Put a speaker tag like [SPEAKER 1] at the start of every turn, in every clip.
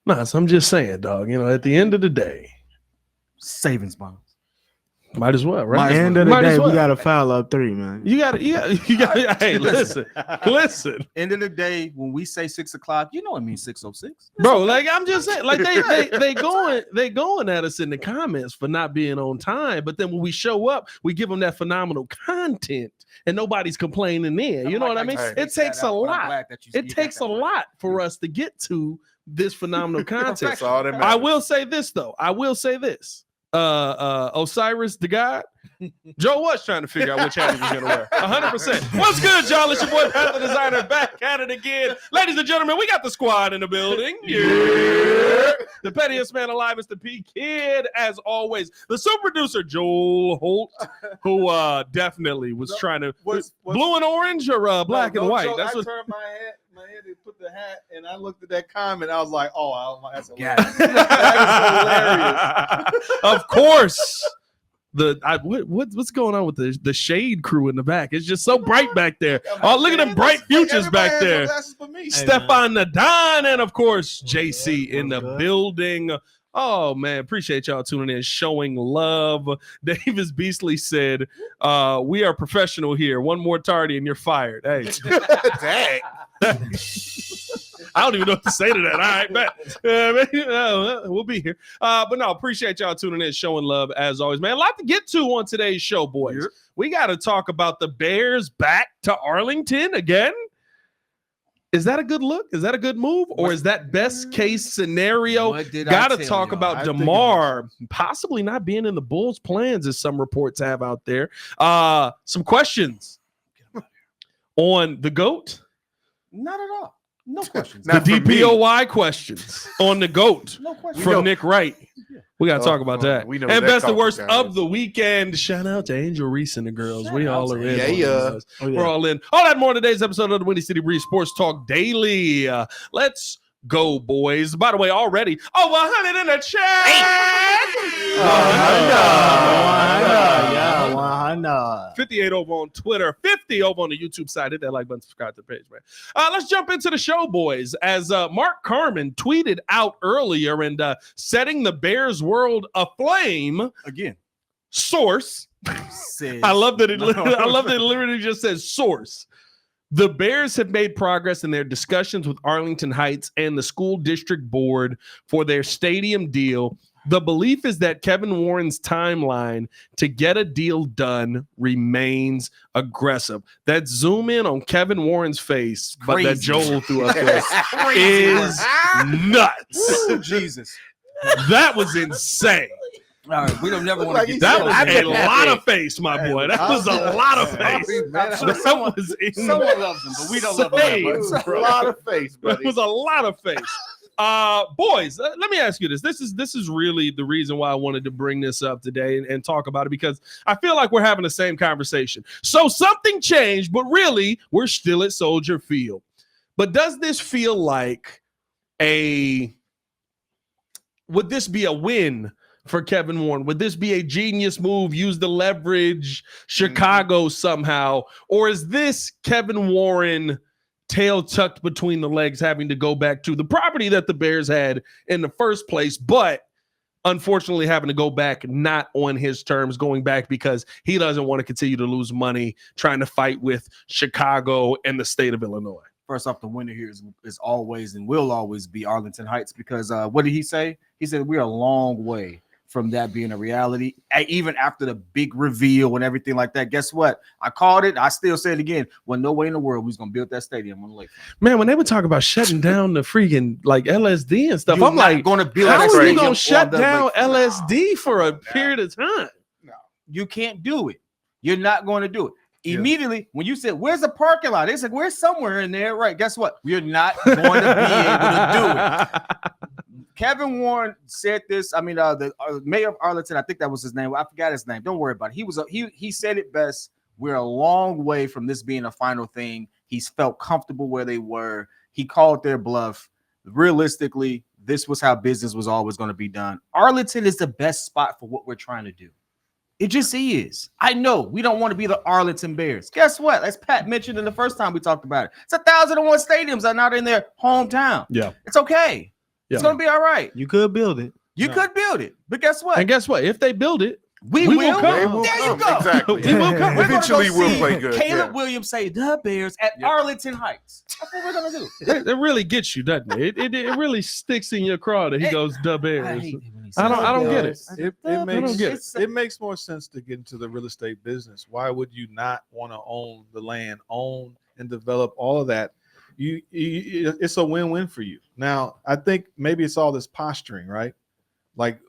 [SPEAKER 1] Nah, so I'm just saying, dog. You know, at the end of the day,
[SPEAKER 2] Savings bonds.
[SPEAKER 1] might as well, right?
[SPEAKER 3] End of the
[SPEAKER 1] Might as
[SPEAKER 3] day, we
[SPEAKER 1] well.
[SPEAKER 3] got to foul up 3, man.
[SPEAKER 1] You got to. Hey, listen.
[SPEAKER 2] End of the day, when we say 6 o'clock, you know it means 6:06,
[SPEAKER 1] Bro. Like I'm just saying, like they going at us in the comments for not being on time, but then when we show up, we give them that phenomenal content, and nobody's complaining there. You know what I mean? It takes a lot. It takes a lot for us to get to this phenomenal content. I will say this though. Osiris the God, Joe was trying to figure out which hat he was going to wear. 100%. What's good, y'all? It's your boy, Pat the Designer, back at it again. Ladies and gentlemen, we got the squad in the building. Yeah. The pettiest man alive is the P Kid, as always. The super producer, Joel Holt, who definitely was trying to blue and orange or black and white.
[SPEAKER 4] Joke,
[SPEAKER 1] That's what.
[SPEAKER 4] Turned my head to put the hat, and I looked at that comment. I was like, "Oh, that's
[SPEAKER 2] hilarious."
[SPEAKER 4] That is hilarious.
[SPEAKER 1] Of course. What's going on with the shade crew in the back? It's just so bright back there. Oh, look at them bright futures back there. Stefan Nadine, and of course JC in the building. Oh man, appreciate y'all tuning in, showing love. Davis Beasley said, "We are professional here. One more tardy and you're fired." Hey, dang. I don't even know what to say to that. All right, bet. We'll be here. But no, appreciate y'all tuning in, showing love as always, man. A lot to get to on today's show, boys. Yep. We got to talk about the Bears back to Arlington again. Is that a good look? Is that a good move? Or is that best case scenario? Got to talk about DeMar possibly not being in the Bulls' plans, as some reports have out there. Some questions on the GOAT?
[SPEAKER 2] Not at all. No questions.
[SPEAKER 1] The DPOY questions on the GOAT from Nick Wright. We got to talk about that. We know and best and worst of the weekend. Shout out to Angel Reese and the girls. We all are in. Yeah. We're all in. All that more in today's episode of the Windy City Breeze Sports Talk Daily. Let's go, boys. By the way, already over 100 in the chat. 58 over on Twitter, 50 over on the YouTube side. Hit that like button, subscribe to the page, man. Let's jump into the show, boys. As Mark Carman tweeted out earlier and setting the Bears world aflame again. Source. I love that it literally just says source. The Bears have made progress in their discussions with Arlington Heights and the school district board for their stadium deal. The belief is that Kevin Warren's timeline to get a deal done remains aggressive. That zoom in on Kevin Warren's face, but that Joel threw up there is nuts.
[SPEAKER 2] Oh, Jesus.
[SPEAKER 1] That was insane.
[SPEAKER 2] All right, we don't never want to get
[SPEAKER 1] that was a lot of face, my boy. That was a lot of face.
[SPEAKER 2] Someone loves him, but we don't love him.
[SPEAKER 4] It was a lot of face, buddy.
[SPEAKER 1] It was a lot of face. Boys, let me ask you this. This is really the reason why I wanted to bring this up today and talk about it, because I feel like we're having the same conversation. So something changed, but really we're still at Soldier Field. But does this feel like would this be a win for Kevin Warren? Would this be a genius move? Use the leverage Chicago somehow? Or is this Kevin Warren tail tucked between the legs, having to go back to the property that the Bears had in the first place, but unfortunately having to go back not on his terms, going back because he doesn't want to continue to lose money trying to fight with Chicago and the state of Illinois?
[SPEAKER 2] First off, the winner here is always and will always be Arlington Heights, because what did he say? He said we're a long way from that being a reality, even after the big reveal and everything like that. Guess what? I called it. I still say it again. Well, no way in the world we was gonna build that stadium on the lake.
[SPEAKER 1] Man, when they were talking about shutting down the freaking like LSD and stuff, I'm like,
[SPEAKER 2] going to build.
[SPEAKER 1] How are you gonna shut down LSD for a period of time?
[SPEAKER 2] No, you can't do it. You're not going to do it. Immediately, when you said, "Where's the parking lot?" They said, "We're somewhere in there." Right? Guess what? You're not going to be able to do it. Kevin Warren said this. I mean, the mayor of Arlington, I think that was his name. I forgot his name. Don't worry about it. He said it best. We're a long way from this being a final thing. He's felt comfortable where they were. He called their bluff. Realistically, this was how business was always going to be done. Arlington is the best spot for what we're trying to do. It just is. I know we don't want to be the Arlington Bears. Guess what? As Pat mentioned in the first time we talked about it, it's 1,001 stadiums are not in their hometown.
[SPEAKER 1] Yeah,
[SPEAKER 2] it's okay. It's gonna be all right.
[SPEAKER 3] You could build it.
[SPEAKER 2] You could build it, but guess what?
[SPEAKER 1] And guess what? If they build it,
[SPEAKER 2] we
[SPEAKER 1] will
[SPEAKER 2] will
[SPEAKER 1] come.
[SPEAKER 5] They will
[SPEAKER 2] There
[SPEAKER 5] come.
[SPEAKER 2] you go.
[SPEAKER 5] Exactly.
[SPEAKER 1] We will come.
[SPEAKER 2] We're gonna
[SPEAKER 5] Eventually,
[SPEAKER 2] go
[SPEAKER 5] we'll
[SPEAKER 2] see
[SPEAKER 5] play good.
[SPEAKER 2] Caleb
[SPEAKER 5] Yeah.
[SPEAKER 2] Williams say the Bears at Arlington Heights. That's what we're gonna do.
[SPEAKER 1] It really gets you, doesn't it? It really sticks in your craw that he goes the
[SPEAKER 2] I
[SPEAKER 1] Bears.
[SPEAKER 2] hate it when he
[SPEAKER 1] I don't
[SPEAKER 2] says
[SPEAKER 1] get
[SPEAKER 2] that.
[SPEAKER 1] it.
[SPEAKER 4] It makes
[SPEAKER 1] get
[SPEAKER 4] it makes more sense to get into the real estate business. Why would you not want to own the land, own and develop all of that? It's a win-win for you. Now, I think maybe it's all this posturing, right? Like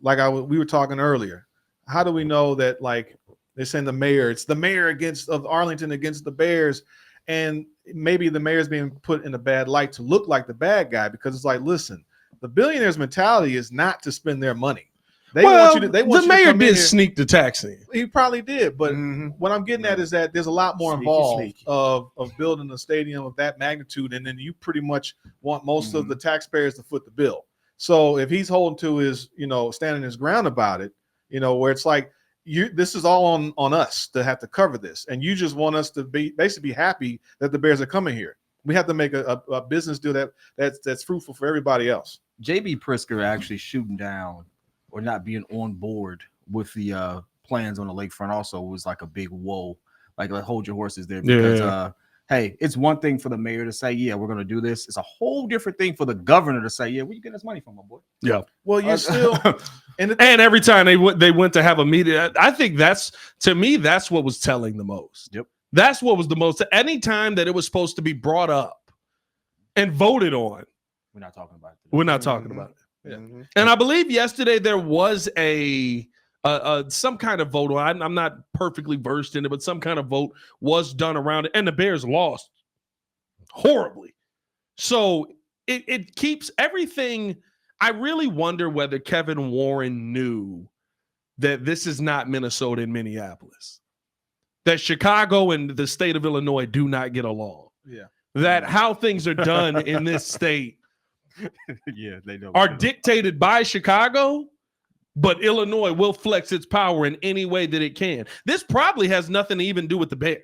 [SPEAKER 4] we were talking earlier. How do we know that, like, they're saying it's the mayor of Arlington against the Bears, and maybe the mayor's being put in a bad light to look like the bad guy, because it's like, listen, the billionaire's mentality is not to spend their money. They want you to
[SPEAKER 1] the mayor did sneak the tax in.
[SPEAKER 4] He probably did, but
[SPEAKER 5] Mhm.
[SPEAKER 4] what I'm getting at is that there's a lot more
[SPEAKER 3] Sneaky,
[SPEAKER 4] involved
[SPEAKER 3] sneaky.
[SPEAKER 4] of building a stadium of that magnitude, and then you pretty much want most of the taxpayers to foot the bill. So if he's holding to his, standing his ground about it, where it's like, this is all on us to have to cover this, and you just want us to basically be happy that the Bears are coming here. We have to make a business deal that's fruitful for everybody else.
[SPEAKER 2] JB Prisker actually shooting down or not being on board with the plans on the lakefront also was like a big whoa. Like hold your horses there, because hey, it's one thing for the mayor to say, yeah, we're going to do this. It's a whole different thing for the governor to say, yeah, where you getting this money from, my boy?
[SPEAKER 1] Yeah.
[SPEAKER 4] Well, you're still,
[SPEAKER 1] And every time they went to have a meeting, I think that's what was telling the most.
[SPEAKER 2] Yep.
[SPEAKER 1] That's what was the most. Anytime that it was supposed to be brought up and voted on,
[SPEAKER 2] We're not talking about it.
[SPEAKER 1] we're not talking about it.
[SPEAKER 4] Yeah.
[SPEAKER 5] Mhm.
[SPEAKER 1] And I believe yesterday there was some kind of vote. I'm not perfectly versed in it, but some kind of vote was done around it, and the Bears lost horribly. So it keeps everything. I really wonder whether Kevin Warren knew that this is not Minnesota and Minneapolis, that Chicago and the state of Illinois do not get along.
[SPEAKER 4] Yeah.
[SPEAKER 1] That how things are done in this state
[SPEAKER 2] Yeah, they know.
[SPEAKER 1] are dictated by Chicago, but Illinois will flex its power in any way that it can. This probably has nothing to even do with the Bears.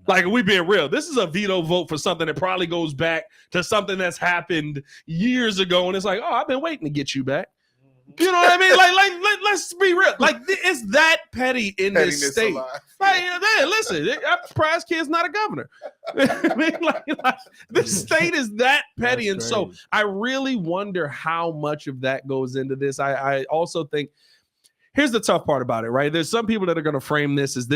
[SPEAKER 1] Like, we being real, this is a veto vote for something that probably goes back to something that's happened years ago, and it's like, oh, I've been waiting to get you back. You know what I mean? Like, let's be real. Like, it's that petty in this
[SPEAKER 5] Pettiness
[SPEAKER 1] state.
[SPEAKER 5] alive.
[SPEAKER 1] Like, man, listen, I'm surprised kid's not a governor. I mean, like, this state is that petty.
[SPEAKER 3] That's
[SPEAKER 1] And so
[SPEAKER 3] crazy.
[SPEAKER 1] I really wonder how much of that goes into this. I also think, here's the tough part about it, right? There's some people that are going to frame this as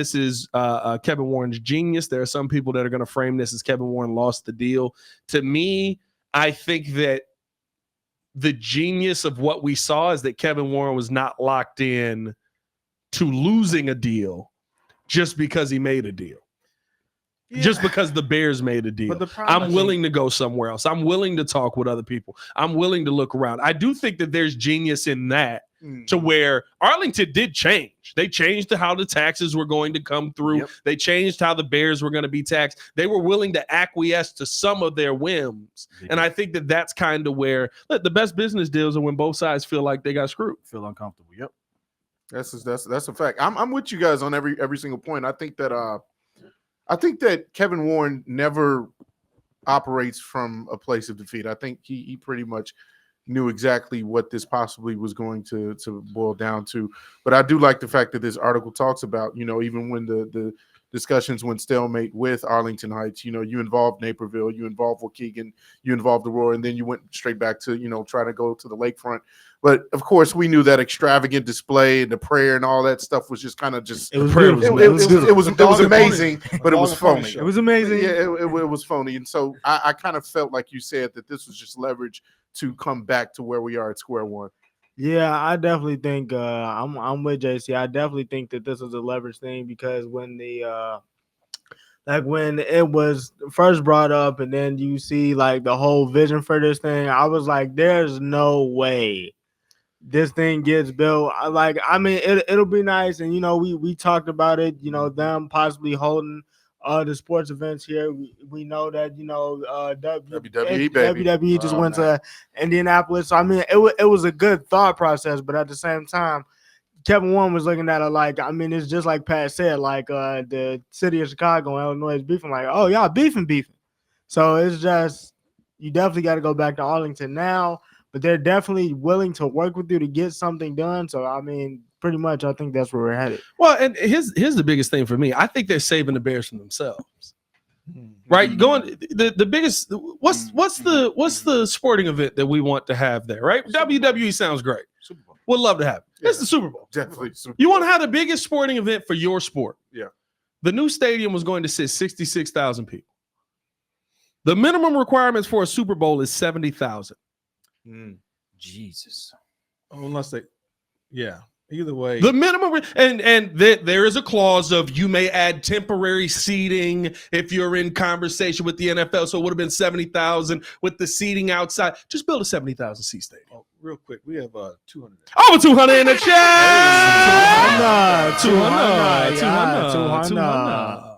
[SPEAKER 1] Kevin Warren's genius. There are some people that are going to frame this as Kevin Warren lost the deal. To me, I think that the genius of what we saw is that Kevin Warren was not locked in to losing a deal just because he made a deal. Just because the Bears made a deal.
[SPEAKER 4] But the problem
[SPEAKER 1] I'm
[SPEAKER 4] is-
[SPEAKER 1] willing to go somewhere else. I'm willing to talk with other people. I'm willing to look around. I do think that there's genius in that, to where Arlington did change. They changed how the taxes were going to come through.
[SPEAKER 2] Yep.
[SPEAKER 1] They changed how the Bears were going to be taxed. They were willing to acquiesce to some of their whims. And I think that that's kind of where the best business deals are when both sides feel like they got screwed.
[SPEAKER 2] feel uncomfortable. Yep.
[SPEAKER 5] That's a fact. I'm with you guys on every single point. I think that Kevin Warren never operates from a place of defeat. I think he pretty much knew exactly what this possibly was going to boil down to. But I do like the fact that this article talks about, even when the discussions went stalemate with Arlington Heights, you involved Naperville, you involved Waukegan, you involved Aurora, and then you went straight back to, try to go to the lakefront. But of course, we knew that extravagant display and the prayer and all that stuff was just kind of just.
[SPEAKER 3] It was
[SPEAKER 1] Prayer
[SPEAKER 3] good.
[SPEAKER 1] was
[SPEAKER 5] It was amazing, but it was phony.
[SPEAKER 3] It was amazing.
[SPEAKER 5] Yeah, it was phony, and so I kind of felt like you said that this was just leverage to come back to where we are at square one.
[SPEAKER 3] Yeah, I definitely think I'm with JC. I definitely think that this is a leverage thing, because when when it was first brought up and then you see like the whole vision for this thing, I was like, there's no way this thing gets built. I mean, it'll be nice, and we talked about it. Them possibly holding the sports events here. We know that
[SPEAKER 5] WWE, baby.
[SPEAKER 3] WWE just
[SPEAKER 5] Oh,
[SPEAKER 3] went
[SPEAKER 5] man.
[SPEAKER 3] to Indianapolis. So I mean, it was a good thought process, but at the same time, Kevin Warren was looking at it like, I mean, it's just like Pat said, like the city of Chicago and Illinois is beefing, like, oh, y'all beefing. So it's just, you definitely got to go back to Arlington now. but they're definitely willing to work with you to get something done. So I mean, pretty much, I think that's where we're headed.
[SPEAKER 1] Well, and here's the biggest thing for me. I think they're saving the Bears from themselves. Right, going the biggest. What's the sporting event that we want to have there? Right, WWE sounds great.
[SPEAKER 5] Super Bowl.
[SPEAKER 1] Would love to have it.
[SPEAKER 5] Yeah.
[SPEAKER 1] It's the Super Bowl.
[SPEAKER 5] Definitely. Super
[SPEAKER 1] You want to have the biggest sporting event for your sport.
[SPEAKER 5] Yeah.
[SPEAKER 1] The new stadium was going to sit 66,000 people. The minimum requirements for a Super Bowl is 70,000.
[SPEAKER 2] Jesus.
[SPEAKER 4] Unless they, yeah. Either way,
[SPEAKER 1] The minimum, there is a clause of you may add temporary seating if you're in conversation with the NFL. So it would have been 70,000 with the seating outside. Just build a 70,000 seat stadium.
[SPEAKER 4] oh, real quick, we have 200.
[SPEAKER 1] Over 200 in the chat.
[SPEAKER 3] 200.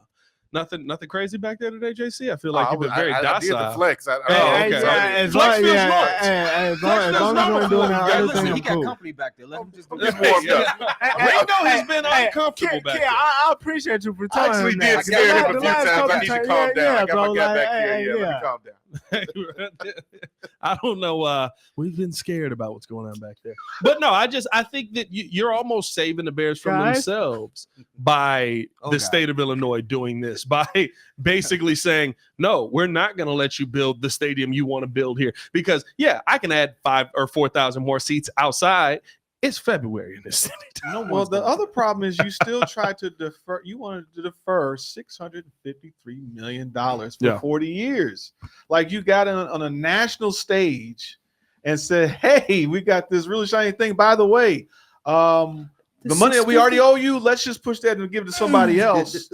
[SPEAKER 1] Nothing crazy back there today, JC. I feel like you've been
[SPEAKER 5] I
[SPEAKER 1] very
[SPEAKER 5] did
[SPEAKER 1] docile.
[SPEAKER 5] the flex.
[SPEAKER 1] Okay.
[SPEAKER 3] As long
[SPEAKER 1] Flex feels
[SPEAKER 3] as
[SPEAKER 1] normal.
[SPEAKER 3] we're doing that
[SPEAKER 2] Yeah,
[SPEAKER 3] other
[SPEAKER 2] listen,
[SPEAKER 3] thing,
[SPEAKER 2] he
[SPEAKER 3] I'm
[SPEAKER 2] got
[SPEAKER 3] cool.
[SPEAKER 2] company back there. Let him just do
[SPEAKER 5] Just
[SPEAKER 2] that.
[SPEAKER 5] warmed up.
[SPEAKER 1] We know he's been uncomfortable back there.
[SPEAKER 3] I appreciate you for
[SPEAKER 5] I
[SPEAKER 3] telling
[SPEAKER 5] actually
[SPEAKER 3] him
[SPEAKER 5] did
[SPEAKER 3] that.
[SPEAKER 5] scare him a
[SPEAKER 3] The
[SPEAKER 5] few
[SPEAKER 3] last
[SPEAKER 5] times. I
[SPEAKER 3] couple
[SPEAKER 5] need to
[SPEAKER 3] times,
[SPEAKER 5] calm down. I got
[SPEAKER 3] bro,
[SPEAKER 5] my guy
[SPEAKER 3] like,
[SPEAKER 5] back here.
[SPEAKER 3] hey,
[SPEAKER 5] Yeah, let me calm down.
[SPEAKER 1] I don't know. We've been scared about what's going on back there, but no, I think that you're almost saving the Bears from
[SPEAKER 3] Guys?
[SPEAKER 1] themselves by the
[SPEAKER 2] God.
[SPEAKER 1] state of Illinois doing this, by basically saying, no, we're not going to let you build the stadium you want to build here because, yeah, I can add 5,000 or 4,000 more seats outside. It's February in this city.
[SPEAKER 4] Well, the other problem is you still try to defer. You wanted to defer $653 million for 40 years. Like you got on a national stage and said, "Hey, we got this really shiny thing. By the way, the money that we already owe you, let's just push that and give it to somebody else."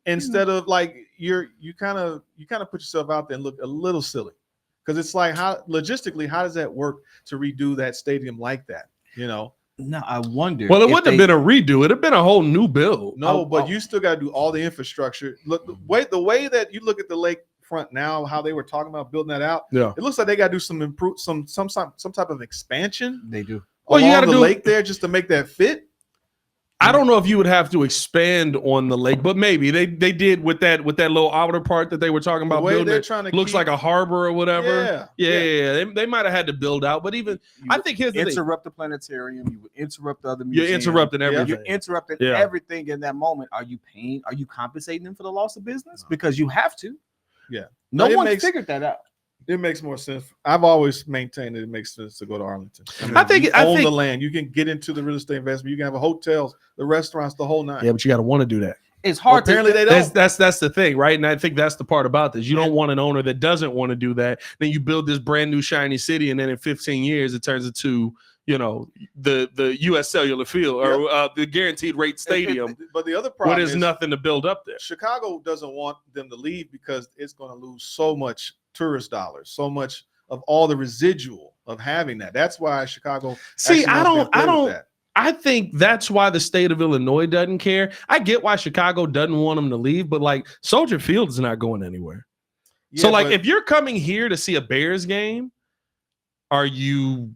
[SPEAKER 4] Instead of like you kind of put yourself out there and look a little silly because it's like how logistically how does that work to redo that stadium like that? You know.
[SPEAKER 2] No, I wonder.
[SPEAKER 1] Well, it
[SPEAKER 2] if
[SPEAKER 1] wouldn't have been a redo. It'd have been a whole new build.
[SPEAKER 4] No, but you still got to do all the infrastructure. Look, the way that you look at the lakefront now, how they were talking about building that out.
[SPEAKER 1] Yeah.
[SPEAKER 4] It looks like they got to do some type of expansion.
[SPEAKER 2] They do.
[SPEAKER 1] Well, you
[SPEAKER 4] along
[SPEAKER 1] gotta
[SPEAKER 4] the
[SPEAKER 1] do-
[SPEAKER 4] lake there just to make that fit.
[SPEAKER 1] I don't know if you would have to expand on the lake, but maybe they did with that little outer part that they were talking
[SPEAKER 4] The
[SPEAKER 1] about
[SPEAKER 4] way
[SPEAKER 1] building.
[SPEAKER 4] they're
[SPEAKER 1] It
[SPEAKER 4] trying to
[SPEAKER 1] looks
[SPEAKER 4] keep-
[SPEAKER 1] like a harbor or whatever.
[SPEAKER 4] Yeah.
[SPEAKER 1] They might have had to build out, but even I think here's the thing.
[SPEAKER 2] Interrupt the planetarium. You would interrupt the other
[SPEAKER 1] You're
[SPEAKER 2] museums.
[SPEAKER 1] interrupting
[SPEAKER 4] Yeah.
[SPEAKER 1] everything.
[SPEAKER 2] You're interrupting
[SPEAKER 1] Yeah.
[SPEAKER 2] everything in that moment. Are you paying? Are you compensating them for the loss of business? Because you have to.
[SPEAKER 4] Yeah.
[SPEAKER 2] No
[SPEAKER 4] It
[SPEAKER 2] one
[SPEAKER 4] makes-
[SPEAKER 2] figured that out.
[SPEAKER 4] It makes more sense. I've always maintained that it makes sense to go to Arlington.
[SPEAKER 1] I think-
[SPEAKER 4] you
[SPEAKER 1] I
[SPEAKER 4] own
[SPEAKER 1] think-
[SPEAKER 4] the land. You can get into the real estate investment. You can have a hotels, the restaurants, the whole nine.
[SPEAKER 1] Yeah, but you got to want to do that.
[SPEAKER 2] It's
[SPEAKER 4] Well,
[SPEAKER 2] hard.
[SPEAKER 4] apparently they don't.
[SPEAKER 1] That's the thing, right? And I think that's the part about this. You don't want an owner that doesn't want to do that. Then you build this brand new shiny city, and then in 15 years, it turns into the U.S. Cellular Field or the guaranteed rate stadium,
[SPEAKER 4] But the other
[SPEAKER 1] where
[SPEAKER 4] problem
[SPEAKER 1] there's
[SPEAKER 4] is
[SPEAKER 1] nothing to build up there.
[SPEAKER 4] Chicago doesn't want them to leave because it's going to lose so much tourist dollars, so much of all the residual of having that. That's why Chicago.
[SPEAKER 1] See,
[SPEAKER 4] actually
[SPEAKER 1] I
[SPEAKER 4] wants to
[SPEAKER 1] don't-
[SPEAKER 4] play with that.
[SPEAKER 1] I think that's why the state of Illinois doesn't care. I get why Chicago doesn't want them to leave, but like Soldier Field is not going anywhere. So
[SPEAKER 4] Yeah,
[SPEAKER 1] like
[SPEAKER 4] but-
[SPEAKER 1] if you're coming here to see a Bears game, are you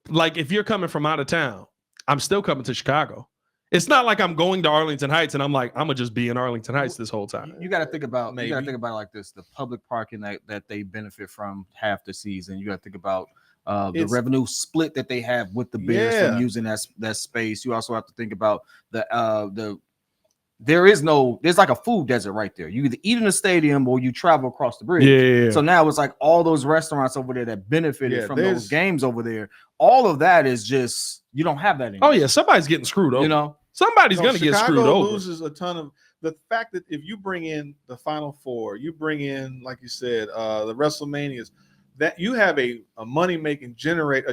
[SPEAKER 1] like if you're coming from out of town, I'm still coming to Chicago. It's not like I'm going to Arlington Heights and I'm like, I'm gonna just be in Arlington Heights this whole time.
[SPEAKER 2] You got to think about. You got to
[SPEAKER 4] Maybe.
[SPEAKER 2] think about it like this: the public parking that they benefit from half the season. You got to think about the
[SPEAKER 4] It's-
[SPEAKER 2] revenue split that they have with the Bears
[SPEAKER 4] Yeah.
[SPEAKER 2] from using that space. You also have to think about there's like a food desert right there. You either eat in the stadium or you travel across the bridge.
[SPEAKER 1] Yeah.
[SPEAKER 2] So now it's like all those restaurants over there that benefited
[SPEAKER 4] Yeah,
[SPEAKER 2] from
[SPEAKER 4] there's-
[SPEAKER 2] those games over there. All of that is just you don't have that anymore.
[SPEAKER 1] Oh yeah, somebody's getting screwed over.
[SPEAKER 2] You know,
[SPEAKER 1] Somebody's
[SPEAKER 4] No,
[SPEAKER 1] gonna get
[SPEAKER 4] Chicago
[SPEAKER 1] screwed over.
[SPEAKER 4] loses a ton of the fact that if you bring in the Final Four, you bring in, like you said, the WrestleManias, that you have a money making generator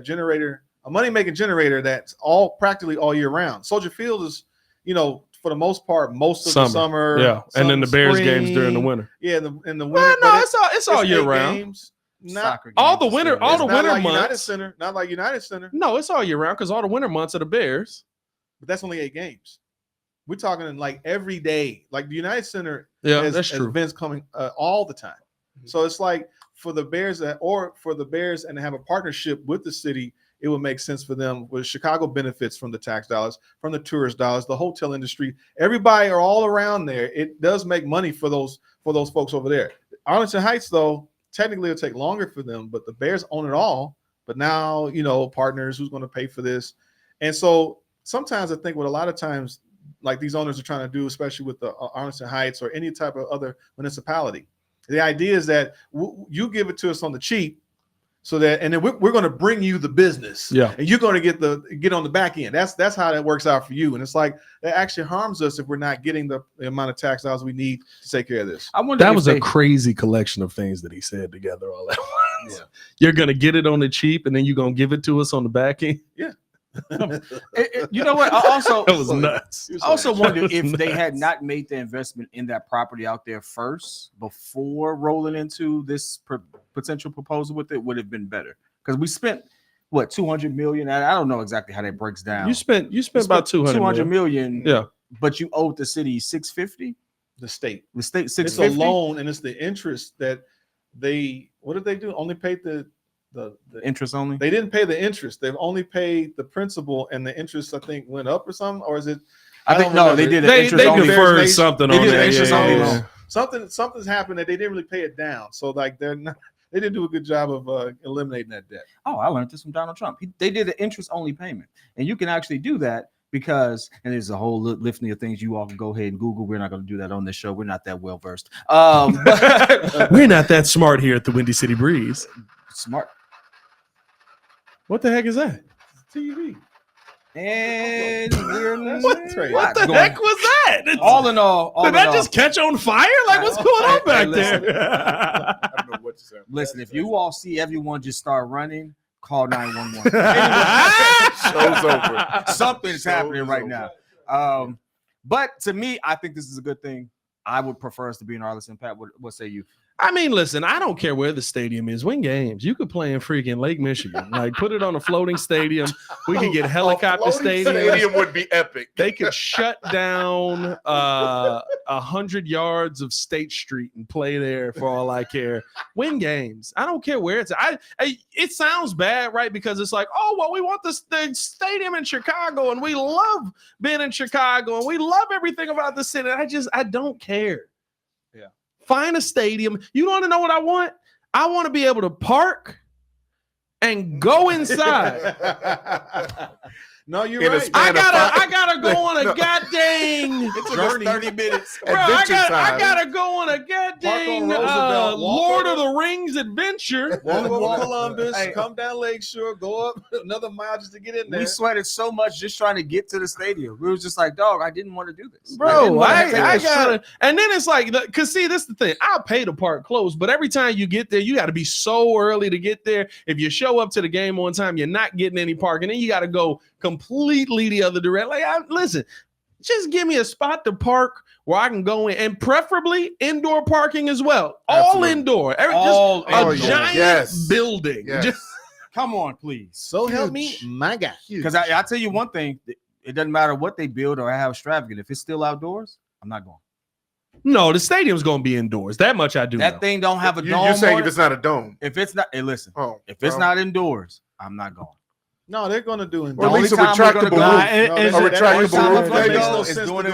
[SPEAKER 4] that's all practically all year round. Soldier Field is, for the most part, most of the summer.
[SPEAKER 1] Yeah, and then the Bears
[SPEAKER 4] spring,
[SPEAKER 1] games during the winter.
[SPEAKER 4] Yeah, in the winter.
[SPEAKER 1] Well, no,
[SPEAKER 4] but
[SPEAKER 1] it's all year
[SPEAKER 4] 8
[SPEAKER 1] round.
[SPEAKER 4] games. Not,
[SPEAKER 2] soccer
[SPEAKER 1] all
[SPEAKER 2] games
[SPEAKER 1] the winter-
[SPEAKER 2] instead of-
[SPEAKER 1] all
[SPEAKER 4] it's
[SPEAKER 1] the
[SPEAKER 4] not
[SPEAKER 1] winter
[SPEAKER 4] like United
[SPEAKER 1] months.
[SPEAKER 4] Center, not like United Center,
[SPEAKER 1] No, it's all year round because all the winter months are the Bears.
[SPEAKER 4] but that's only 8 games. We're talking in like every day. Like the United Center
[SPEAKER 1] Yeah,
[SPEAKER 4] has,
[SPEAKER 1] that's
[SPEAKER 4] has
[SPEAKER 1] true.
[SPEAKER 4] events coming all the time. So it's like for the Bears and to have a partnership with the city, it would make sense for them. Where Chicago benefits from the tax dollars, from the tourist dollars, the hotel industry. Everybody are all around there. It does make money for those folks over there. Arlington Heights, though, technically it'll take longer for them, but the Bears own it all. but now, partners, who's going to pay for this? And so sometimes I think what a lot of times, like these owners are trying to do, especially with the Arlington Heights or any type of other municipality, the idea is that you give it to us on the cheap, so that, and then we're going to bring you the business, and you're going to get on the back end. That's how that works out for you. And it's like that actually harms us if we're not getting the amount of tax dollars we need to take care of this.
[SPEAKER 1] I wonder that was a crazy collection of things that he said together all at once. Yeah. You're going to get it on the cheap, and then you're going to give it to us on the back end.
[SPEAKER 4] Yeah.
[SPEAKER 2] You know what? I also
[SPEAKER 1] that was nuts.
[SPEAKER 2] I also wonder if they had not made the investment in that property out there first before rolling into this potential proposal with it, would have been better, because we spent what, 200 million. I don't know exactly how that breaks down.
[SPEAKER 1] You spent about 200
[SPEAKER 2] million.
[SPEAKER 1] Yeah,
[SPEAKER 2] but you owed the city 650.
[SPEAKER 4] The state
[SPEAKER 2] 650.
[SPEAKER 4] It's a loan, and it's the interest that what did they do? Only paid the
[SPEAKER 2] interest only.
[SPEAKER 4] They didn't pay the interest. They've only paid the principal, and the interest I think went up or something, or is it?
[SPEAKER 2] I think no, they did. They
[SPEAKER 1] deferred something on that.
[SPEAKER 2] Interest only loan.
[SPEAKER 4] Something's happened that they didn't really pay it down. So like they didn't do a good job of eliminating that debt.
[SPEAKER 2] Oh, I learned this from Donald Trump. They did an interest only payment, and you can actually do that because, and there's a whole litany of things you all can go ahead and Google. We're not going to do that on this show. We're not that well versed.
[SPEAKER 1] We're not that smart here at the Windy City Breeze.
[SPEAKER 2] Smart.
[SPEAKER 1] What the heck is that?
[SPEAKER 4] TV.
[SPEAKER 2] And
[SPEAKER 1] what the heck was that?
[SPEAKER 2] All in all,
[SPEAKER 1] did that just catch on fire? Like, what's going on back there?
[SPEAKER 5] I don't know what to say.
[SPEAKER 2] Listen, if you all see everyone just start running, call 911.
[SPEAKER 5] Show's over.
[SPEAKER 2] Something's happening right now. But to me, I think this is a good thing. I would prefer us to be in Arlington. Pat, what say you?
[SPEAKER 1] I mean, listen, I don't care where the stadium is. Win games. You could play in freaking Lake Michigan. Like, put it on a floating stadium. We could get helicopter stadiums.
[SPEAKER 5] Stadium would be epic.
[SPEAKER 1] They could shut down 100 yards of State Street and play there for all I care. Win games. I don't care where it's at. It sounds bad, right? Because it's like, oh, well, we want the stadium in Chicago, and we love being in Chicago, and we love everything about the city. I don't care. Find a stadium. You want to know what I want? I want to be able to park and go inside.
[SPEAKER 4] No, you're right.
[SPEAKER 1] I gotta go on a goddamn
[SPEAKER 2] journey. 30 minutes.
[SPEAKER 1] Bro, I gotta go on a goddamn Lord of the Rings adventure.
[SPEAKER 4] Walk over Columbus, come down Lakeshore, go up another mile just to get in there.
[SPEAKER 2] We sweated so much just trying to get to the stadium. We was just like, dog, I didn't want to do this.
[SPEAKER 1] Bro, I gotta. And then it's like, because see, this is the thing. I'll pay to park close, but every time you get there, you got to be so early to get there. If you show up to the game on time, you're not getting any parking. Then you got to go completely the other direction. Like, listen, just give me a spot to park where I can go in, and preferably indoor parking as well. Absolutely. All indoor. Just a giant building.
[SPEAKER 5] Yes.
[SPEAKER 2] Just come on, please.
[SPEAKER 4] So help me, my guy.
[SPEAKER 2] Because I tell you one thing, it doesn't matter what they build or how extravagant. If it's still outdoors, I'm not going.
[SPEAKER 1] No, the stadium's going to be indoors. That much I do.
[SPEAKER 2] That thing don't have a dome.
[SPEAKER 5] You're saying if it's not a dome.
[SPEAKER 2] If it's not, listen. If it's not indoors, I'm not going.
[SPEAKER 4] No, they're going to do it.
[SPEAKER 5] Or at least a retractable roof. A retractable roof.
[SPEAKER 2] Is doing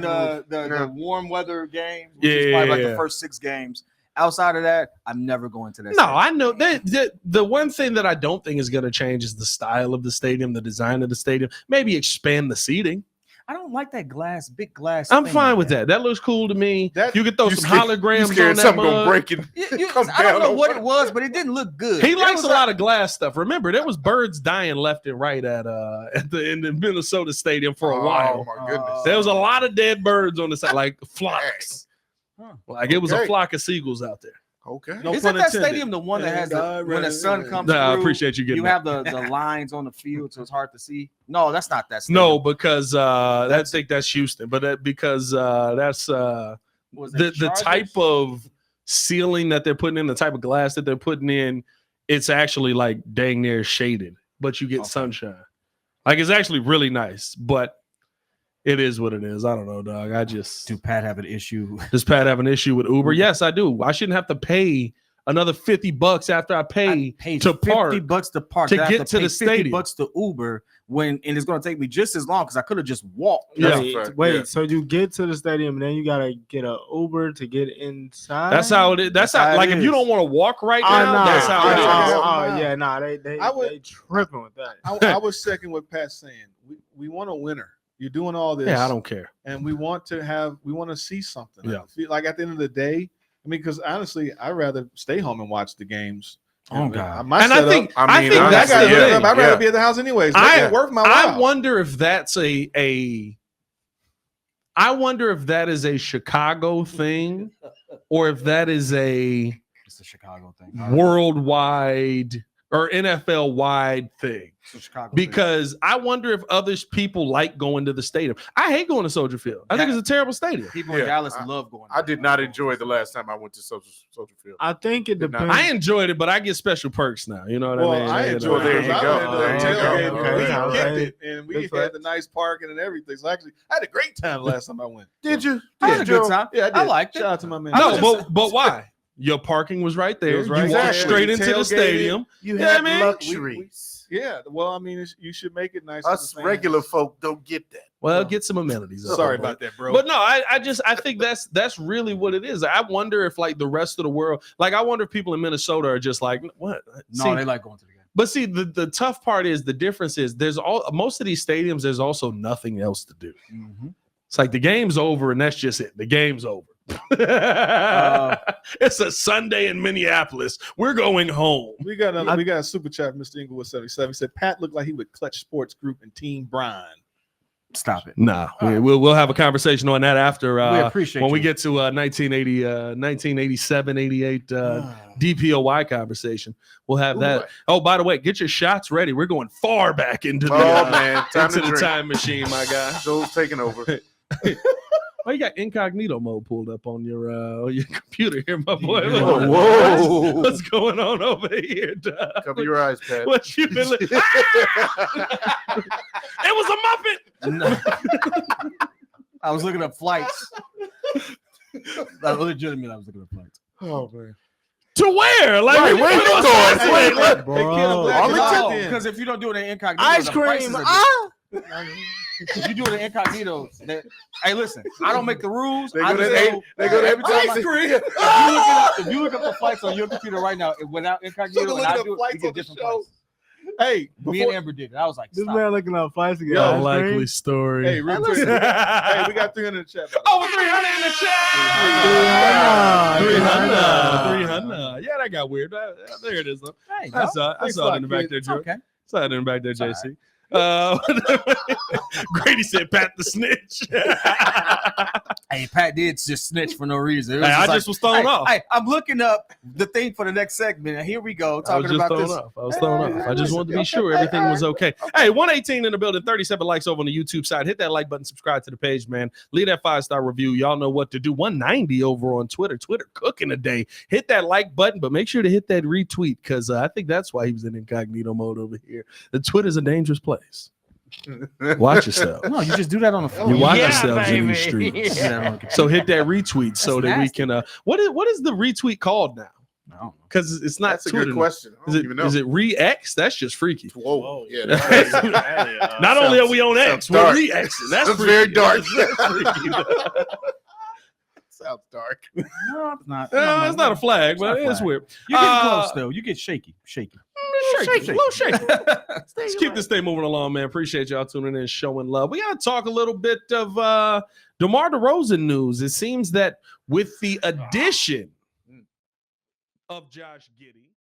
[SPEAKER 2] the warm weather games. Which is probably like the first 6 games. Outside of that, I'm never going to that.
[SPEAKER 1] No, stadium. I know that the one thing that I don't think is going to change is the style of the stadium, the design of the stadium. Maybe expand the seating.
[SPEAKER 2] I don't like that big glass.
[SPEAKER 1] I'm fine with that. That looks cool to me. You could throw some holograms on that
[SPEAKER 5] something gonna break it.
[SPEAKER 2] I don't know what it was, but it didn't look good.
[SPEAKER 1] He likes a lot of glass stuff. Remember, there was birds dying left and right in the Minnesota Stadium for a while.
[SPEAKER 5] Oh my goodness!
[SPEAKER 1] There was a lot of dead birds on the side, like flocks. Like it was a flock of seagulls out there.
[SPEAKER 5] Okay.
[SPEAKER 2] No, isn't that stadium the one that has when the sun comes through?
[SPEAKER 1] I appreciate you getting
[SPEAKER 2] that. You have the lines on the field, so it's hard to see. No, that's not that stadium.
[SPEAKER 1] No, because I think that's Houston, but because that's the type of ceiling that they're putting in, the type of glass that they're putting in, it's actually like dang near shaded, but you get sunshine. Like it's actually really nice, but it is what it is. I don't know, dog.
[SPEAKER 2] Do Pat have an issue?
[SPEAKER 1] Does Pat have an issue with Uber? Yes, I do. I shouldn't have to pay another $50 after I paid to park
[SPEAKER 2] $50 to park
[SPEAKER 1] to
[SPEAKER 2] I have
[SPEAKER 1] get to
[SPEAKER 2] pay
[SPEAKER 1] the stadium.
[SPEAKER 2] $50 to Uber and it's going to take me just as long because I could have just walked.
[SPEAKER 1] Yeah.
[SPEAKER 3] Wait, so you get to the stadium and then you gotta get an Uber to get inside?
[SPEAKER 1] That's how it is. That's how, like, if you don't want to walk right now, that's how it is.
[SPEAKER 3] They tripping with that.
[SPEAKER 4] I was second what Pat's saying. We want a winner. You're doing all this.
[SPEAKER 1] Yeah, I don't care.
[SPEAKER 4] And we want to see something.
[SPEAKER 1] Yeah.
[SPEAKER 4] I feel like at the end of the day, I mean, because honestly, I'd rather stay home and watch the games.
[SPEAKER 2] Oh God!
[SPEAKER 1] I think
[SPEAKER 5] I
[SPEAKER 1] that's the thing.
[SPEAKER 4] I'd rather be at the house anyways. It's worth my while.
[SPEAKER 1] I wonder if that's I wonder if that is a Chicago thing, or if that is
[SPEAKER 2] It's a Chicago thing,
[SPEAKER 1] worldwide or NFL wide thing.
[SPEAKER 2] It's a Chicago
[SPEAKER 1] Because
[SPEAKER 2] thing.
[SPEAKER 1] I wonder if people like going to the stadium. I hate going to Soldier Field. I think it's a terrible stadium.
[SPEAKER 2] People in Dallas love going.
[SPEAKER 5] I did not enjoy the last time I went to Soldier Field.
[SPEAKER 3] I think it depends.
[SPEAKER 1] I enjoyed it, but I get special perks now. You know what I mean?
[SPEAKER 4] I enjoyed it.
[SPEAKER 5] There you go.
[SPEAKER 4] We kicked it, and we had the nice parking and everything. So actually, I had a great time the last time I went.
[SPEAKER 5] Did you?
[SPEAKER 2] I had a good time.
[SPEAKER 4] Yeah, I did.
[SPEAKER 2] I liked it.
[SPEAKER 4] Shout out to my man.
[SPEAKER 1] No, but why? Your parking was right there.
[SPEAKER 4] was right
[SPEAKER 1] you walked
[SPEAKER 4] there.
[SPEAKER 1] straight
[SPEAKER 4] You
[SPEAKER 1] into the
[SPEAKER 4] tailgated.
[SPEAKER 1] stadium.
[SPEAKER 5] You
[SPEAKER 1] Yeah,
[SPEAKER 5] had
[SPEAKER 1] man.
[SPEAKER 5] luxuries.
[SPEAKER 4] Yeah, well, I mean, you should make it nice. for
[SPEAKER 5] Us
[SPEAKER 4] the fans.
[SPEAKER 5] regular folk don't get that.
[SPEAKER 1] Well, get some amenities.
[SPEAKER 4] Sorry about that, bro.
[SPEAKER 1] But no, I think that's really what it is. I wonder if like the rest of the world, like I wonder if people in Minnesota are just like, what?
[SPEAKER 2] No, they like going to the game.
[SPEAKER 1] But see, the tough part is the difference is most of these stadiums, there's also nothing else to do.
[SPEAKER 2] Mm-hmm.
[SPEAKER 1] It's like the game's over and that's just it. The game's over. It's a Sunday in Minneapolis. We're going home.
[SPEAKER 4] We got a super chat from Mr. Inglewood 77. He said Pat looked like he would clutch sports group and Team Brian.
[SPEAKER 2] Stop it.
[SPEAKER 1] Nah, we'll have a conversation on that after
[SPEAKER 2] We appreciate
[SPEAKER 1] when we
[SPEAKER 2] you.
[SPEAKER 1] get to 1987, 88 DPOY conversation. We'll have that.
[SPEAKER 5] Boy.
[SPEAKER 1] Oh, by the way, get your shots ready. We're going far back into the
[SPEAKER 5] Man, time
[SPEAKER 1] into
[SPEAKER 5] to
[SPEAKER 1] the
[SPEAKER 5] drink.
[SPEAKER 1] time machine, my guy.
[SPEAKER 5] Joe's taking over.
[SPEAKER 1] Oh, you got incognito mode pulled up on your computer here, my boy.
[SPEAKER 5] Whoa.
[SPEAKER 1] What's going on over here, dog?
[SPEAKER 5] Cover your eyes, Pat.
[SPEAKER 1] What you been It was a muppet.
[SPEAKER 2] I was looking up flights. Legitimately, I was looking up flights.
[SPEAKER 5] Oh man.
[SPEAKER 1] To where? Like,
[SPEAKER 5] Right, where you going?
[SPEAKER 4] Hey,
[SPEAKER 5] Wait,
[SPEAKER 3] Bro.
[SPEAKER 4] Arlington.
[SPEAKER 2] Because if you don't do it in incognito,
[SPEAKER 3] Ice
[SPEAKER 2] the
[SPEAKER 3] cream.
[SPEAKER 2] prices are if you do it in incognito, hey, listen, I don't make the rules.
[SPEAKER 5] They
[SPEAKER 2] I
[SPEAKER 5] go to
[SPEAKER 2] just
[SPEAKER 5] eight. They go to every time.
[SPEAKER 4] Ice cream.
[SPEAKER 2] if you look up the flights on your computer right now without incognito,
[SPEAKER 4] So
[SPEAKER 2] and I
[SPEAKER 4] look at
[SPEAKER 2] do
[SPEAKER 4] the
[SPEAKER 2] it, you
[SPEAKER 4] flights
[SPEAKER 2] get
[SPEAKER 4] on the
[SPEAKER 2] different
[SPEAKER 4] show.
[SPEAKER 2] prices.
[SPEAKER 4] Hey,
[SPEAKER 2] Me and Amber did it. I was like,
[SPEAKER 3] This
[SPEAKER 2] stop.
[SPEAKER 3] man looking up fights to get
[SPEAKER 4] Yo,
[SPEAKER 3] ice
[SPEAKER 1] Likely
[SPEAKER 3] cream.
[SPEAKER 1] story.
[SPEAKER 4] hey, real quick. Hey, we got 300 in the chat.
[SPEAKER 1] Over 300 in the chat. 300. Yeah, that got weird. There it is. Though.
[SPEAKER 2] Hey,
[SPEAKER 1] I saw it in the back there,
[SPEAKER 2] it's
[SPEAKER 1] Drew.
[SPEAKER 2] okay.
[SPEAKER 1] Saw it in the back there,
[SPEAKER 2] It's all
[SPEAKER 1] JC. Grady said, "Pat the snitch."
[SPEAKER 2] Hey, Pat did just snitch for no reason. It was
[SPEAKER 1] Hey, I
[SPEAKER 2] like,
[SPEAKER 1] just was thrown off.
[SPEAKER 2] Hey, I'm looking up the thing for the next segment, and here we go
[SPEAKER 1] I was
[SPEAKER 2] talking
[SPEAKER 1] just
[SPEAKER 2] about
[SPEAKER 1] thrown
[SPEAKER 2] this.
[SPEAKER 1] off. I was thrown off. I just wanted to be sure everything was okay. Hey, 118 in the building, 37 likes over on the YouTube side. Hit that like button, subscribe to the page, man. Leave that 5-star review. Y'all know what to do. 190 over on Twitter. Twitter cooking today. Hit that like button, but make sure to hit that retweet because I think that's why he was in incognito mode over here. The Twitter's a dangerous place. Watch yourself.
[SPEAKER 2] No, you just do that on the phone.
[SPEAKER 1] You watch
[SPEAKER 3] Yeah,
[SPEAKER 1] yourselves in these
[SPEAKER 3] baby.
[SPEAKER 1] streets.
[SPEAKER 2] Yeah.
[SPEAKER 1] So hit that retweet so that we
[SPEAKER 2] nasty.
[SPEAKER 1] can. What is the retweet called now?
[SPEAKER 2] I don't know.
[SPEAKER 1] Because it's not
[SPEAKER 5] That's a
[SPEAKER 1] Twitter.
[SPEAKER 5] good question. I
[SPEAKER 1] Is
[SPEAKER 5] don't
[SPEAKER 1] it
[SPEAKER 5] even know.
[SPEAKER 1] is it re-X? That's just freaky.
[SPEAKER 5] Whoa. Yeah.
[SPEAKER 1] That's
[SPEAKER 5] That's,
[SPEAKER 3] Hey,
[SPEAKER 1] Not only are we on X,
[SPEAKER 5] sounds
[SPEAKER 1] we're
[SPEAKER 5] dark.
[SPEAKER 1] re-Xing. That's
[SPEAKER 5] That's
[SPEAKER 1] freaky.
[SPEAKER 5] very dark.
[SPEAKER 1] That's freaky.
[SPEAKER 5] sounds dark.
[SPEAKER 2] No, it's not.
[SPEAKER 1] It's not a flag, but
[SPEAKER 2] It's not a
[SPEAKER 1] it's
[SPEAKER 2] flag.
[SPEAKER 1] weird.
[SPEAKER 2] You get
[SPEAKER 1] Uh,
[SPEAKER 2] close though. You get shaky.
[SPEAKER 1] Shaky, a little shaky. Let's keep this thing moving along, man. Appreciate y'all tuning in, showing love. We got to talk a little bit of DeMar DeRozan news. It seems that with the addition of Josh Giddey,